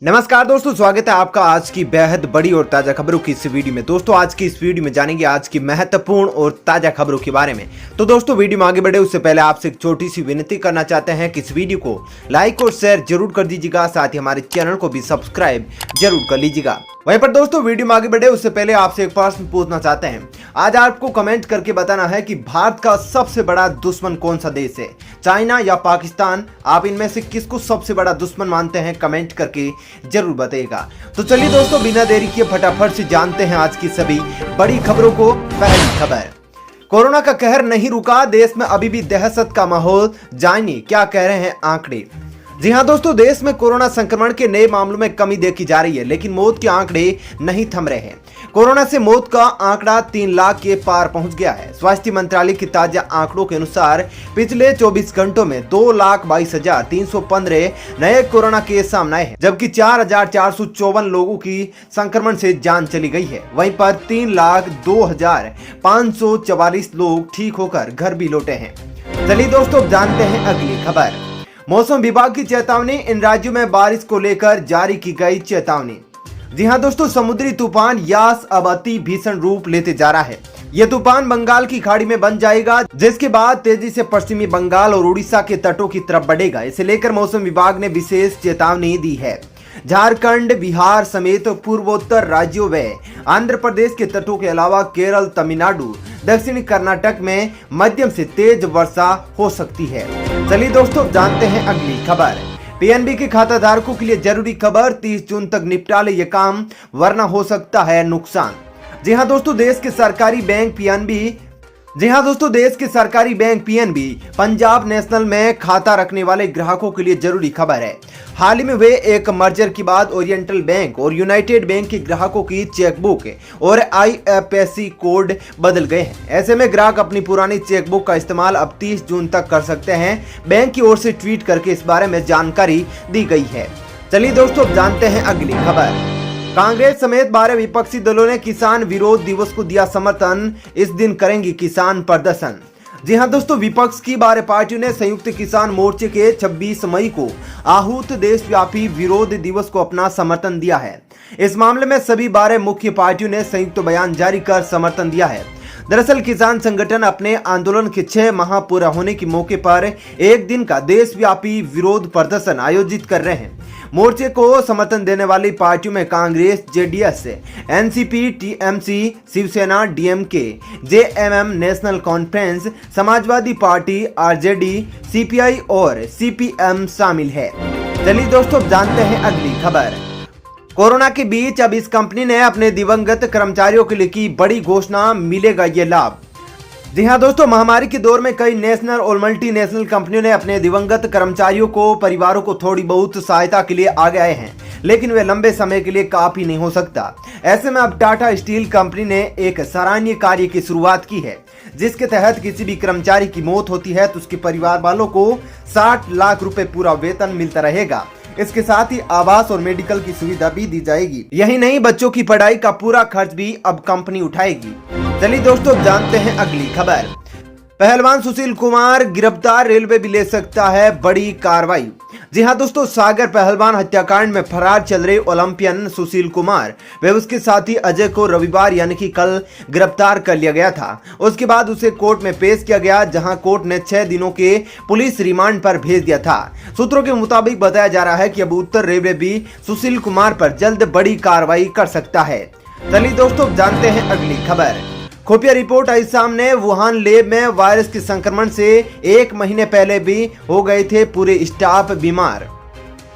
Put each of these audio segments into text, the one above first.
नमस्कार दोस्तों, स्वागत है आपका आज की बेहद बड़ी और ताजा खबरों की इस वीडियो में। दोस्तों आज की इस वीडियो में जानेंगे आज की महत्वपूर्ण और ताजा खबरों के बारे में। तो दोस्तों वीडियो में आगे बढ़े उससे पहले आपसे एक छोटी सी विनती करना चाहते हैं कि इस वीडियो को लाइक और शेयर जरूर कर दीजिएगा, साथ ही हमारे चैनल को भी सब्सक्राइब जरूर कर लीजिएगा। वहीं पर दोस्तों वीडियो में आगे बढ़े उससे पहले आपसे एक प्रश्न पूछना चाहते हैं। आज आपको कमेंट करके बताना है कि भारत का सबसे बड़ा दुश्मन कौन सा देश है, चाइना या पाकिस्तान। आप इनमें से किसको सबसे बड़ा दुश्मन मानते हैं, कमेंट करके जरूर बताइएगा। तो चलिए दोस्तों बिना देरी किए फटाफट से जानते हैं आज की सभी बड़ी खबरों को। पहली खबर, कोरोना का कहर नहीं रुका, देश में अभी भी दहशत का माहौल। जानिए क्या कह रहे हैं आंकड़े। जी हां दोस्तों, देश में कोरोना संक्रमण के नए मामलों में कमी देखी जा रही है, लेकिन मौत के आंकड़े नहीं थम रहे हैं। कोरोना से मौत का आंकड़ा 3 लाख के पार पहुंच गया है। स्वास्थ्य मंत्रालय के ताजा आंकड़ों के अनुसार पिछले 24 घंटों में 2,22,315 नए कोरोना केस सामने आए हैं, जबकि 4,454 लोगों की संक्रमण से जान चली गई है। वहीं पर 3,02,544 लोग ठीक होकर घर भी लौटे हैं। चलिए दोस्तों जानते हैं अगली खबर। मौसम विभाग की चेतावनी, इन राज्यों में बारिश को लेकर जारी की गई चेतावनी। जी हां दोस्तों, समुद्री तूफान यास अब अति भीषण रूप लेते जा रहा है। यह तूफान बंगाल की खाड़ी में बन जाएगा, जिसके बाद तेजी से पश्चिमी बंगाल और उड़ीसा के तटों की तरफ बढ़ेगा। इसे लेकर मौसम विभाग ने विशेष चेतावनी दी है। झारखंड, बिहार समेत पूर्वोत्तर राज्यों व आंध्र प्रदेश के तटों के अलावा केरल, तमिलनाडु, दक्षिणी कर्नाटक में मध्यम से तेज वर्षा हो सकती है। चलिए दोस्तों जानते हैं अगली खबर। पीएनबी के खाता धारकों के लिए जरूरी खबर, 30 जून तक निपटा ले ये काम वरना हो सकता है नुकसान। जी हां दोस्तों, देश के सरकारी पीएनबी पंजाब नेशनल में खाता रखने वाले ग्राहकों के लिए जरूरी खबर है। हाल ही में हुए एक मर्जर के बाद ओरिएंटल बैंक और यूनाइटेड बैंक के ग्राहकों की चेकबुक और आईएफएससी कोड बदल गए हैं। ऐसे में ग्राहक अपनी पुरानी चेकबुक का इस्तेमाल अब 30 जून तक कर सकते हैं। बैंक की ओर से ट्वीट करके इस बारे में जानकारी दी गई है। चलिए दोस्तों अब जानते हैं अगली खबर। कांग्रेस समेत 12 विपक्षी दलों ने किसान विरोध दिवस को दिया समर्थन, इस दिन करेंगे किसान प्रदर्शन। जी हां दोस्तों, विपक्ष की 12 पार्टियों ने संयुक्त किसान मोर्चे के 26 मई को आहूत देशव्यापी विरोध दिवस को अपना समर्थन दिया है। इस मामले में सभी 12 मुख्य पार्टियों ने संयुक्त बयान जारी कर समर्थन दिया है। दरअसल किसान संगठन अपने आंदोलन के 6 माह पूरा होने के मौके पर एक दिन का देशव्यापी विरोध प्रदर्शन आयोजित कर रहे हैं। मोर्चे को समर्थन देने वाली पार्टियों में Congress, JDS, NCP, TMC, Shiv Sena, DMK, JMM, National Conference, Samajwadi Party, RJD, CPI और सीपीएम शामिल है। चलिए दोस्तों जानते हैं अगली खबर। कोरोना के बीच अब इस कंपनी ने अपने दिवंगत कर्मचारियों के लिए की बड़ी घोषणा, मिलेगा ये लाभ। जी हां दोस्तों, महामारी के दौर में कई नेशनल और मल्टीनेशनल कंपनियों ने अपने दिवंगत कर्मचारियों को, परिवारों को थोड़ी बहुत सहायता के लिए आगे आए हैं, लेकिन वे लंबे समय के लिए काफी नहीं हो सकता। ऐसे में अब टाटा स्टील कंपनी ने एक सराहनीय कार्य की शुरुआत की है, जिसके तहत किसी भी कर्मचारी की मौत होती है तो उसके परिवार वालों को 60 लाख रुपए पूरा वेतन मिलता रहेगा। इसके साथ ही आवास और मेडिकल की सुविधा भी दी जाएगी। यही नहीं, बच्चों की पढ़ाई का पूरा खर्च भी अब कंपनी उठाएगी। चलिए दोस्तों जानते हैं अगली खबर। पहलवान सुशील कुमार गिरफ्तार, रेलवे भी ले सकता है बड़ी कार्रवाई। जी हां दोस्तों, सागर पहलवान हत्याकांड में फरार चल रहे ओलंपियन सुशील कुमार व उसके साथी अजय को रविवार यानी कि कल गिरफ्तार कर लिया गया था। उसके बाद उसे कोर्ट में पेश किया गया, जहां कोर्ट ने 6 दिनों के पुलिस रिमांड पर भेज दिया था। सूत्रों के मुताबिक बताया जा रहा है कि अब उत्तर रेलवे भी सुशील कुमार पर जल्द बड़ी कार्रवाई कर सकता है। चलिए दोस्तों जानते हैं अगली खबर। खुफिया रिपोर्ट आई सामने, वुहान लैब में वायरस के संक्रमण से 1 महीने पहले भी हो गए थे पूरे स्टाफ बीमार।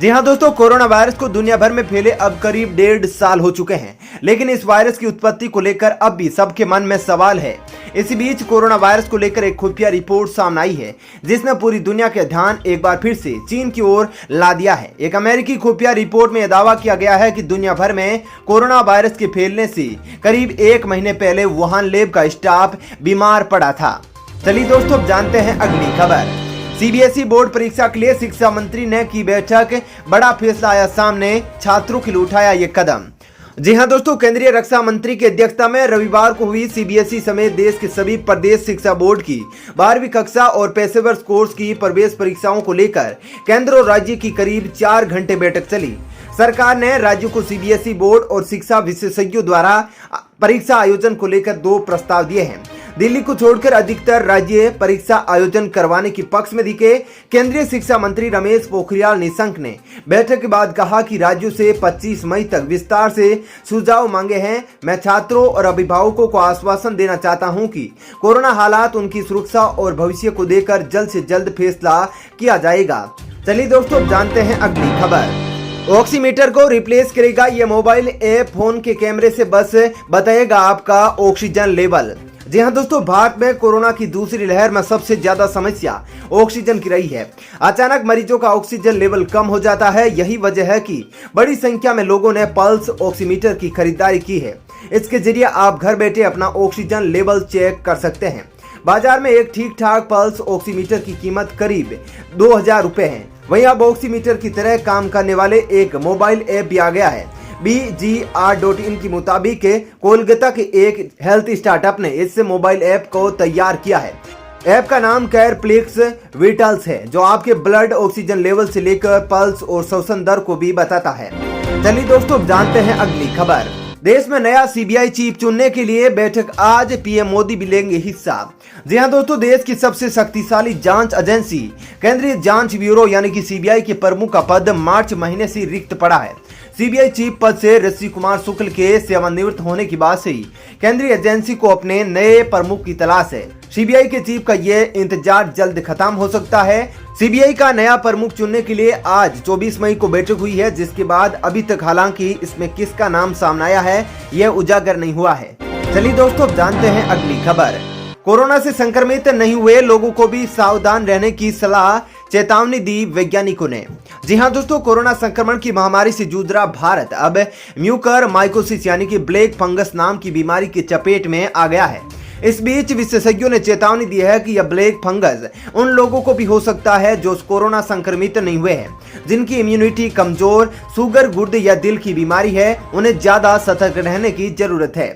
जी हां दोस्तों, कोरोना वायरस को दुनिया भर में फैले अब करीब 1.5 साल हो चुके हैं, लेकिन इस वायरस की उत्पत्ति को लेकर अब भी सबके मन में सवाल है। इसी बीच कोरोना वायरस को लेकर एक खुफिया रिपोर्ट सामने आई है, जिसने पूरी दुनिया के ध्यान एक बार फिर से चीन की ओर ला दिया है। एक अमेरिकी खुफिया रिपोर्ट में यह दावा किया गया है कि दुनिया भर में कोरोना वायरस के फैलने से करीब 1 महीने पहले वुहान लैब का स्टाफ बीमार पड़ा था। चलिए दोस्तों जानते हैं अगली खबर। सीबीएसई बोर्ड परीक्षा के लिए शिक्षा मंत्री ने की बैठक, बड़ा फैसला आया सामने, छात्रों के लिए उठाया ये कदम। जी हां दोस्तों, केंद्रीय रक्षा मंत्री की अध्यक्षता में रविवार को हुई सीबीएसई समेत देश के सभी प्रदेश शिक्षा बोर्ड की 12वीं कक्षा और पेशेवर कोर्स की प्रवेश परीक्षाओं को लेकर केंद्र और राज्य की करीब 4 घंटे बैठक चली। सरकार ने राज्यों को सीबीएसई बोर्ड और शिक्षा विशेषज्ञों द्वारा परीक्षा आयोजन को लेकर 2 प्रस्ताव दिए हैं। दिल्ली को छोड़कर अधिकतर राज्य परीक्षा आयोजन करवाने के पक्ष में दिखे। केंद्रीय शिक्षा मंत्री रमेश पोखरियाल निशंक ने बैठक के बाद कहा कि राज्यों से 25 मई तक विस्तार से सुझाव मांगे हैं। मैं छात्रों और अभिभावकों को आश्वासन देना चाहता हूं कि कोरोना हालात, उनकी सुरक्षा और भविष्य को देखकर जल्द से जल्द फैसला किया जाएगा। चलिए दोस्तों, जानते हैं अगली खबर। ऑक्सीमीटर को रिप्लेस करेगा ये मोबाइल ऐप। फोन के कैमरे से बस बताएगा आपका ऑक्सीजन लेवल। जी हाँ दोस्तों, भारत में कोरोना की दूसरी लहर में सबसे ज्यादा समस्या ऑक्सीजन की रही है। अचानक मरीजों का ऑक्सीजन लेवल कम हो जाता है। यही वजह है कि बड़ी संख्या में लोगों ने पल्स ऑक्सीमीटर की खरीदारी की है। इसके जरिए आप घर बैठे अपना ऑक्सीजन लेवल चेक कर सकते हैं। बाजार में एक ठीक ठाक पल्स ऑक्सीमीटर की कीमत करीब 2000 रुपए है। वहीं अब ऑक्सीमीटर की तरह काम करने वाले एक मोबाइल ऐप भी आ गया है। BGR.in के मुताबिक कोलकाता के एक हेल्थ स्टार्टअप ने इस मोबाइल ऐप को तैयार किया है। ऐप का नाम केयरप्लेक्स विटल्स है, जो आपके ब्लड ऑक्सीजन लेवल से लेकर पल्स और श्वसन दर को भी बताता है। चलिए दोस्तों, जानते हैं अगली खबर। देश में नया सीबीआई चीफ चुनने के लिए बैठक आज। पीएम मोदी भी लेंगे हिस्सा। जी हां दोस्तों, देश की सबसे शक्तिशाली जांच एजेंसी केंद्रीय जांच ब्यूरो यानी कि सीबीआई के प्रमुख का पद मार्च महीने से रिक्त पड़ा है। सीबीआई चीफ पद से ऋषि कुमार शुक्ल के सेवानिवृत्त होने के बाद से ही केंद्रीय एजेंसी को अपने नए प्रमुख की तलाश है। सीबीआई के चीफ का ये इंतजार जल्द खत्म हो सकता है। सीबीआई का नया प्रमुख चुनने के लिए आज 24 मई को बैठक हुई है, जिसके बाद अभी तक हालांकि इसमें किसका नाम सामने आया है यह उजागर नहीं हुआ है। चलिए दोस्तों, जानते हैं अगली खबर। कोरोना से संक्रमित नहीं हुए लोगों को भी सावधान रहने की सलाह, चेतावनी दी वैज्ञानिकों ने। जी हां दोस्तों, कोरोना संक्रमण की महामारी से जूझ रहा भारत अब म्यूकर माइकोसिस यानी कि ब्लैक फंगस नाम की बीमारी की चपेट में आ गया है। इस बीच विशेषज्ञों ने चेतावनी दी है कि यह ब्लैक फंगस उन लोगों को भी हो सकता है जो कोरोना संक्रमित नहीं हुए हैं, जिनकी इम्यूनिटी कमजोर, शुगर, गुर्दे या दिल की बीमारी है। उन्हें ज्यादा सतर्क रहने की जरूरत है।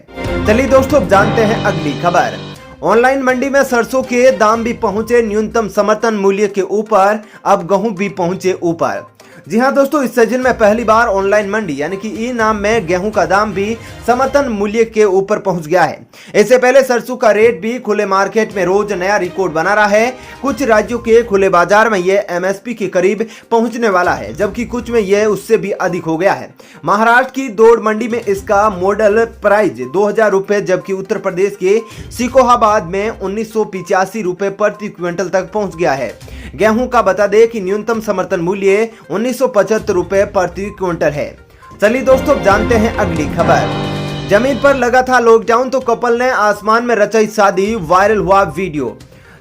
चलिए दोस्तों, जानते हैं अगली खबर। ऑनलाइन मंडी में सरसों के दाम भी पहुंचे न्यूनतम समर्थन मूल्य के ऊपर। अब गेहूं भी पहुंचे ऊपर। जी हां दोस्तों, इस सीजन में पहली बार ऑनलाइन मंडी यानी कि ई नाम में गेहूं का दाम भी समर्थन मूल्य के ऊपर पहुंच गया है। इससे पहले सरसों का रेट भी खुले मार्केट में रोज नया रिकॉर्ड बना रहा है। कुछ राज्यों के खुले बाजार में यह एमएसपी के करीब पहुंचने वाला है, जबकि कुछ में यह उससे भी अधिक हो गया है। महाराष्ट्र की दौड़ मंडी में इसका मॉडल प्राइस 2000 रुपए, जबकि उत्तर प्रदेश के सिकोहाबाद में 1985 रुपए प्रति क्विंटल तक पहुंच गया है। गेहूं का बता दें कि न्यूनतम समर्थन मूल्य 1975 रुपए प्रति क्विंटल है। चलिए दोस्तों, जानते हैं अगली खबर। जमीन पर लगा था लॉकडाउन तो कपल ने आसमान में रचाई शादी, वायरल हुआ वीडियो।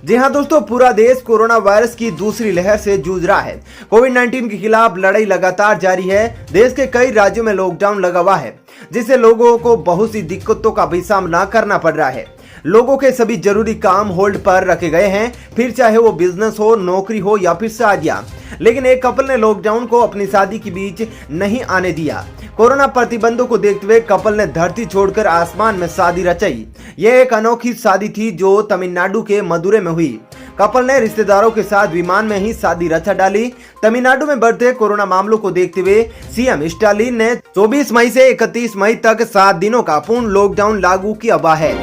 जी हां दोस्तों, पूरा देश कोरोना वायरस की दूसरी लहर से जूझ रहा है। कोविड-19 के खिलाफ लड़ाई लगातार जारी है। देश के कई राज्यों में लॉकडाउन लगा हुआ है, जिससे लोगों को बहुत सी दिक्कतों का भी सामना करना पड़ रहा है। लोगों के सभी जरूरी काम होल्ड पर रखे गए हैं, फिर चाहे वो बिजनेस हो, नौकरी हो या फिर शादियां। लेकिन एक कपल ने लॉकडाउन को अपनी शादी के बीच नहीं आने दिया। कोरोना प्रतिबंधों को देखते हुए कपल ने धरती छोड़कर आसमान में शादी रचाई। यह एक अनोखी शादी थी जो तमिलनाडु के मदुरै में हुई। कपल ने रिश्तेदारों के साथ विमान में ही शादी रचा डाली। तमिलनाडु में बढ़ते कोरोना मामलों को देखते हुए सीएम स्टालिन ने 24 मई से 31 मई तक 7 दिनों का पूर्ण लॉकडाउन लागू किया हुआ है।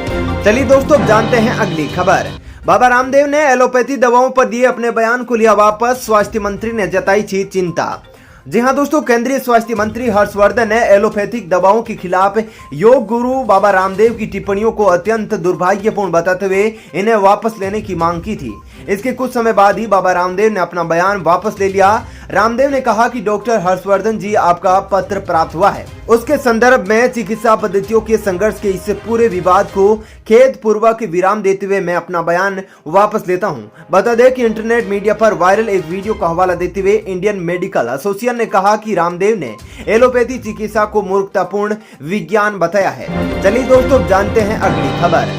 चलिए दोस्तों, जानते हैं अगली खबर। बाबा रामदेव ने एलोपैथी दवाओं पर दिए अपने बयान को लिया वापस। स्वास्थ्य मंत्री ने जताई थी चिंता। जी हां दोस्तों, केंद्रीय स्वास्थ्य मंत्री हर्षवर्धन ने एलोपैथिक दवाओं के खिलाफ योग गुरु बाबा रामदेव की टिप्पणियों को अत्यंत दुर्भाग्यपूर्ण बताते हुए इन्हें वापस लेने की मांग की थी। इसके कुछ समय बाद ही बाबा रामदेव ने अपना बयान वापस ले लिया। रामदेव ने कहा कि डॉक्टर हर्षवर्धन जी, आपका पत्र प्राप्त हुआ है। उसके संदर्भ में चिकित्सा पद्धतियों के संघर्ष के इस पूरे विवाद को खेद पूर्वक विराम देते हुए मैं अपना बयान वापस लेता हूं। बता दें कि इंटरनेट मीडिया पर वायरल एक वीडियो का हवाला देते हुए इंडियन मेडिकल एसोसिएशन ने कहा कि रामदेव ने एलोपैथी चिकित्सा को मूर्खतापूर्ण विज्ञान बताया है। चलिए दोस्तों, जानते हैं अगली खबर।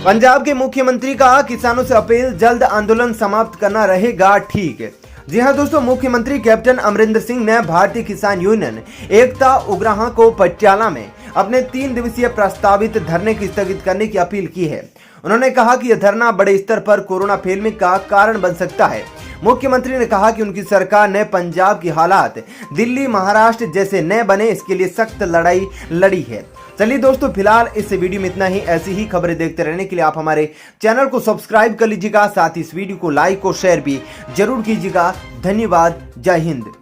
पंजाब के मुख्यमंत्री का किसानों से अपील, जल्द आंदोलन समाप्त करना रहेगा ठीक। जी हां दोस्तों, मुख्यमंत्री कैप्टन अमरिंदर सिंह ने भारतीय किसान यूनियन एकता उग्राहां को पटियाला में अपने 3 दिवसीय प्रस्तावित धरने की स्थगित करने की अपील की है। उन्होंने कहा कि यह धरना बड़े स्तर पर कोरोना फैलने का कारण बन सकता है। मुख्यमंत्री ने कहा कि उनकी सरकार ने पंजाब की हालात दिल्ली महाराष्ट्र जैसे न बने इसके लिए सख्त लड़ाई लड़ी है। चलिए दोस्तों, फिलहाल इस वीडियो में इतना ही। ऐसी ही खबरें देखते रहने के लिए आप हमारे चैनल को सब्सक्राइब कर लीजिएगा, साथ ही इस वीडियो को लाइक और शेयर भी जरूर कीजिएगा। धन्यवाद। जय हिंद।